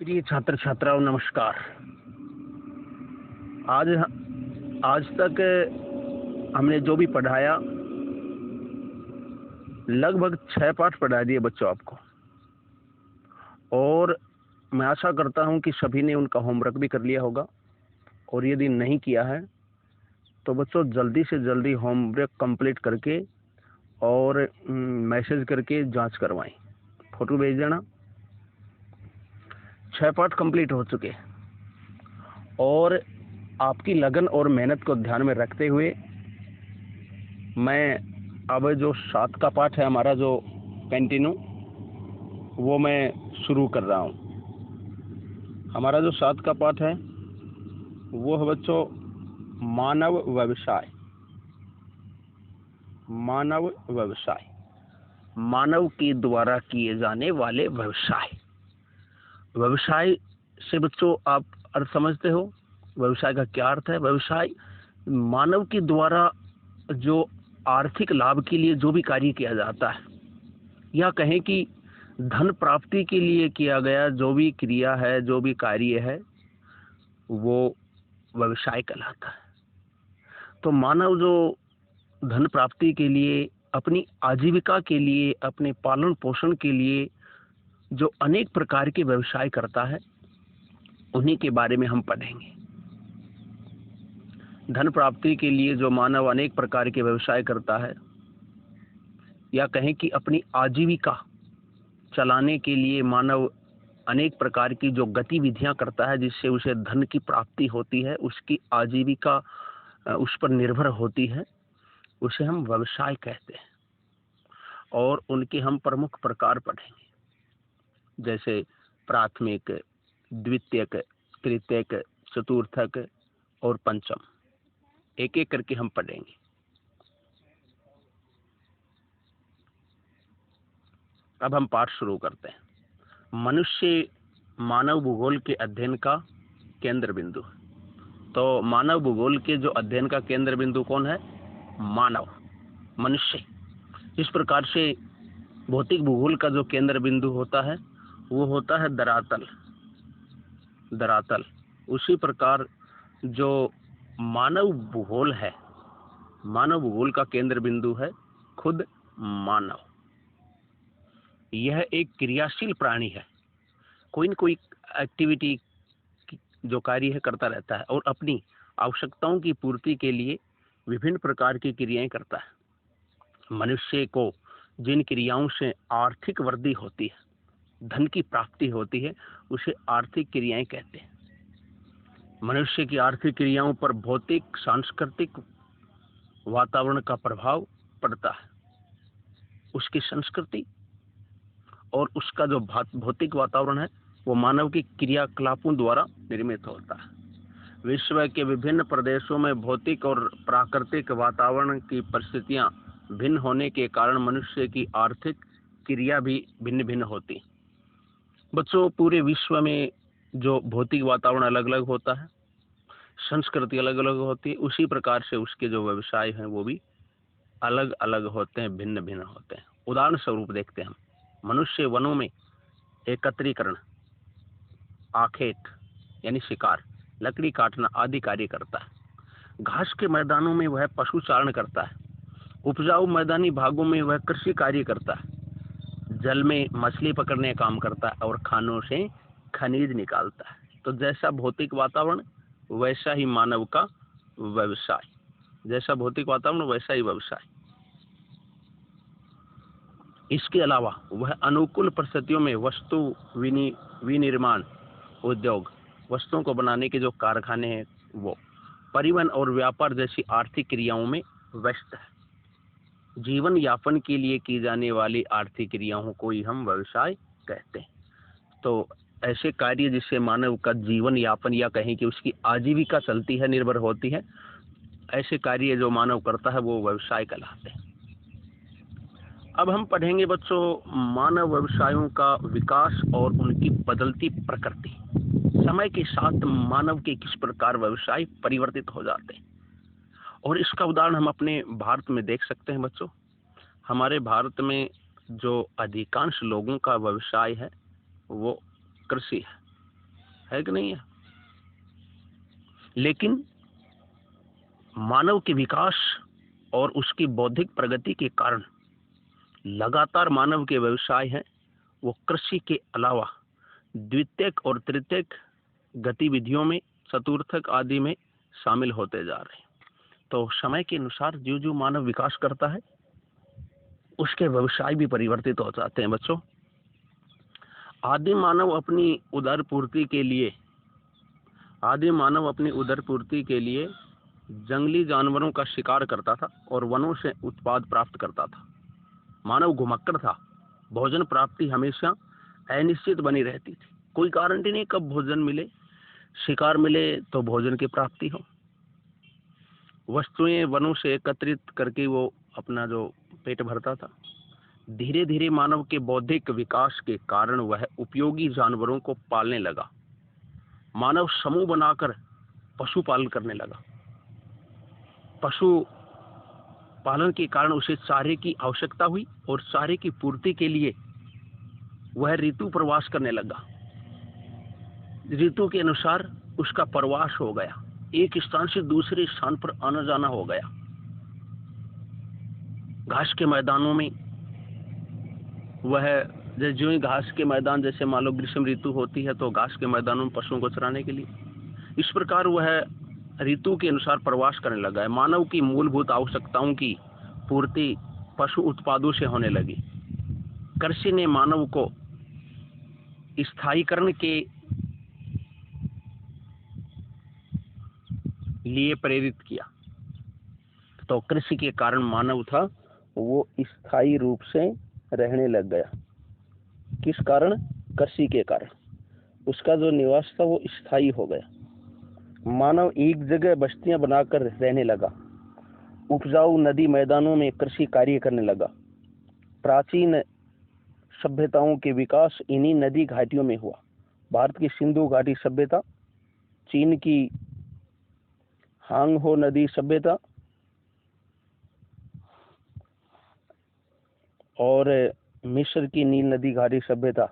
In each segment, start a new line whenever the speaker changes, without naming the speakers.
प्रिय छात्र छात्राओं, नमस्कार। आज आज तक हमने जो भी पढ़ाया, लगभग 6 पाठ पढ़ा दिए बच्चों आपको। और मैं आशा करता हूं कि सभी ने उनका होमवर्क भी कर लिया होगा। और यदि नहीं किया है तो बच्चों जल्दी से जल्दी होमवर्क कंप्लीट करके और मैसेज करके जांच करवाएं, फोटो भेज देना। 6 पाठ कंप्लीट हो चुके और आपकी लगन और मेहनत को ध्यान में रखते हुए मैं अब जो 7 का पाठ है हमारा, जो कंटिन्यू, वो मैं शुरू कर रहा हूँ। हमारा जो 7 का पाठ है वो है बच्चों मानव व्यवसाय। मानव व्यवसाय, मानव के द्वारा किए जाने वाले व्यवसाय। व्यवसाय से बच्चों आप अर्थ समझते हो, व्यवसाय का क्या अर्थ है? व्यवसाय मानव के द्वारा जो आर्थिक लाभ के लिए जो भी कार्य किया जाता है, या कहें कि धन प्राप्ति के लिए किया गया जो भी क्रिया है, जो भी कार्य है, वो व्यवसाय कहलाता है। तो मानव जो धन प्राप्ति के लिए, अपनी आजीविका के लिए, अपने पालन पोषण के लिए जो अनेक प्रकार के व्यवसाय करता है, उन्हीं के बारे में हम पढ़ेंगे। धन प्राप्ति के लिए जो मानव अनेक प्रकार के व्यवसाय करता है, या कहें कि अपनी आजीविका चलाने के लिए मानव अनेक प्रकार की जो गतिविधियां करता है, जिससे उसे धन की प्राप्ति होती है, उसकी आजीविका उस पर निर्भर होती है, उसे हम व्यवसाय कहते हैं। और उनके हम प्रमुख प्रकार पढ़ेंगे, जैसे प्राथमिक, द्वितीयक, तृतीयक, चतुर्थक और पंचम। एक एक करके हम पढ़ेंगे। अब हम पाठ शुरू करते हैं। मनुष्य मानव भूगोल के अध्ययन का केंद्र बिंदु। तो मानव भूगोल के जो अध्ययन का केंद्र बिंदु कौन है? मानव, मनुष्य। इस प्रकार से भौतिक भूगोल का जो केंद्र बिंदु होता है वो होता है धरातल। धरातल। उसी प्रकार जो मानव भूगोल है, मानव भूगोल का केंद्र बिंदु है खुद मानव। यह एक क्रियाशील प्राणी है, कोई न कोई एक्टिविटी जो कार्य है करता रहता है और अपनी आवश्यकताओं की पूर्ति के लिए विभिन्न प्रकार की क्रियाएं करता है। मनुष्य को जिन क्रियाओं से आर्थिक वृद्धि होती है, धन की प्राप्ति होती है, उसे आर्थिक क्रियाएं कहते हैं। मनुष्य की आर्थिक क्रियाओं पर भौतिक सांस्कृतिक वातावरण का प्रभाव पड़ता है। उसकी संस्कृति और उसका जो भौतिक वातावरण है वो मानव की क्रियाकलापों द्वारा निर्मित होता है। विश्व के विभिन्न प्रदेशों में भौतिक और प्राकृतिक वातावरण की परिस्थितियां भिन्न होने के कारण मनुष्य की आर्थिक क्रिया भी भिन्न भिन्न होती। बच्चों, पूरे विश्व में जो भौतिक वातावरण अलग अलग होता है, संस्कृति अलग अलग होती है, उसी प्रकार से उसके जो व्यवसाय हैं वो भी अलग अलग होते हैं, भिन्न भिन्न होते हैं। उदाहरण स्वरूप देखते हैं हम। मनुष्य वनों में एकत्रीकरण, आखेट यानी शिकार, लकड़ी काटना आदि कार्य करता है। घास के मैदानों में वह पशुचारण करता है। उपजाऊ मैदानी भागों में वह कृषि कार्य करता है। जल में मछली पकड़ने का काम करता है और खानों से खनिज निकालता है। तो जैसा भौतिक वातावरण वैसा ही मानव का व्यवसाय। जैसा भौतिक वातावरण वैसा ही व्यवसाय। इसके अलावा वह अनुकूल परिस्थितियों में वस्तु विनिर्माण उद्योग, वस्तुओं को बनाने के जो कारखाने हैं, वो परिवहन और व्यापार जैसी आर्थिक क्रियाओं में व्यस्त है। जीवन यापन के लिए की जाने वाली आर्थिक क्रियाओं को ही हम व्यवसाय कहते हैं। तो ऐसे कार्य जिससे मानव का जीवन यापन, या कहें कि उसकी आजीविका चलती है, निर्भर होती है, ऐसे कार्य जो मानव करता है वो व्यवसाय कहलाते हैं। अब हम पढ़ेंगे बच्चों मानव व्यवसायों का विकास और उनकी बदलती प्रकृति। समय के साथ मानव के किस प्रकार व्यवसाय परिवर्तित हो जाते हैं, और इसका उदाहरण हम अपने भारत में देख सकते हैं। बच्चों, हमारे भारत में जो अधिकांश लोगों का व्यवसाय है वो कृषि है। है कि नहीं है? लेकिन मानव के विकास और उसकी बौद्धिक प्रगति के कारण लगातार मानव के व्यवसाय हैं वो कृषि के अलावा द्वितीयक और तृतीयक गतिविधियों में, चतुर्थक आदि में शामिल होते जा रहे हैं। तो समय के अनुसार जो जो मानव विकास करता है उसके व्यवसाय भी परिवर्तित हो जाते हैं। बच्चों, आदिम मानव अपनी उदर पूर्ति के लिए जंगली जानवरों का शिकार करता था और वनों से उत्पाद प्राप्त करता था। मानव घुमक्कड़ था, भोजन प्राप्ति हमेशा अनिश्चित बनी रहती थी, कोई गारंटी नहीं कब भोजन मिले, शिकार मिले तो भोजन की प्राप्ति हो। वस्तुएं वनों से एकत्रित करके वो अपना जो पेट भरता था। धीरे धीरे मानव के बौद्धिक विकास के कारण वह उपयोगी जानवरों को पालने लगा। मानव समूह बनाकर पशुपालन करने लगा। पशु पालन के कारण उसे चारे की आवश्यकता हुई और चारे की पूर्ति के लिए वह ऋतु प्रवास करने लगा। ऋतु के अनुसार उसका प्रवास हो गया, एक स्थान से दूसरे स्थान पर आना जाना हो गया। घास के मैदानों में वह जो ही घास के मैदान, जैसे मान लो ग्रीष्म ऋतु होती है तो घास के मैदानों में पशुओं को चराने के लिए, इस प्रकार वह ऋतु के अनुसार प्रवास करने लगा है। मानव की मूलभूत आवश्यकताओं की पूर्ति पशु उत्पादों से होने लगी। कृषि ने मानव को स्थायीकरण के लिए प्रेरित किया। तो कृषि के कारण मानव था वो स्थायी रूप से रहने लग गया। किस कारण? कृषि के कारण उसका जो निवास था वो स्थायी हो गया। मानव एक जगह बस्तियां बनाकर रहने लगा। उपजाऊ नदी मैदानों में कृषि कार्य करने लगा। प्राचीन सभ्यताओं के विकास इन्हीं नदी घाटियों में हुआ। भारत की सिंधु घाटी सभ्यता, चीन की हांगहो नदी सभ्यता और मिस्र की नील नदी घाटी सभ्यता,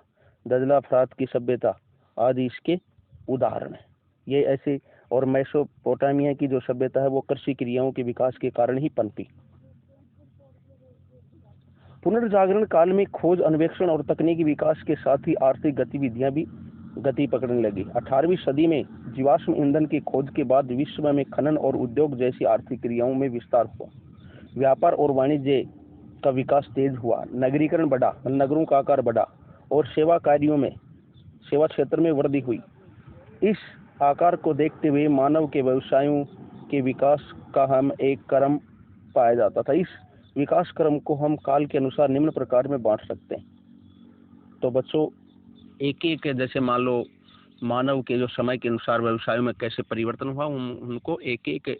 दजला फरात की सभ्यता आदि इसके उदाहरण हैं। ये ऐसे, और मेसोपोटामिया की जो सभ्यता है वो कृषि क्रियाओं के विकास के कारण ही पनपी। पुनर्जागरण काल में खोज, अन्वेषण और तकनीकी विकास के साथ ही आर्थिक गतिविधियां भी गति पकड़ने लगी। 18वीं सदी में जीवाश्म ईंधन की खोज के बाद विश्व में खनन और उद्योग जैसी आर्थिक क्रियाओं में विस्तार हुआ। व्यापार और वाणिज्य का विकास तेज हुआ। नगरीकरण बढ़ा, नगरों का आकार बढ़ा और सेवा क्षेत्र में वृद्धि हुई। इस आकार को देखते हुए मानव के व्यवसायों के विकास का हम एक क्रम पाया जाता था। इस विकास क्रम को हम काल के अनुसार निम्न प्रकार में बांट सकते हैं। तो बच्चों, एक एक जैसे मान लो मानव के जो समय के अनुसार व्यवसायों में कैसे परिवर्तन हुआ, उनको एक एक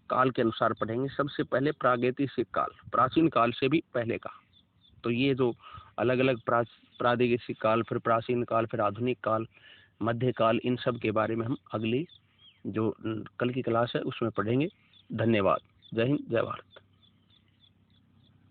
काल के अनुसार पढ़ेंगे। सबसे पहले प्रागैतिहासिक काल, प्राचीन काल से भी पहले का। तो ये जो अलग अलग प्रागैतिहासिक काल, फिर प्राचीन काल, फिर आधुनिक काल, मध्यकाल, इन सब के बारे में हम अगली जो कल की क्लास है उसमें पढ़ेंगे। धन्यवाद। जय हिंद, जय भारत।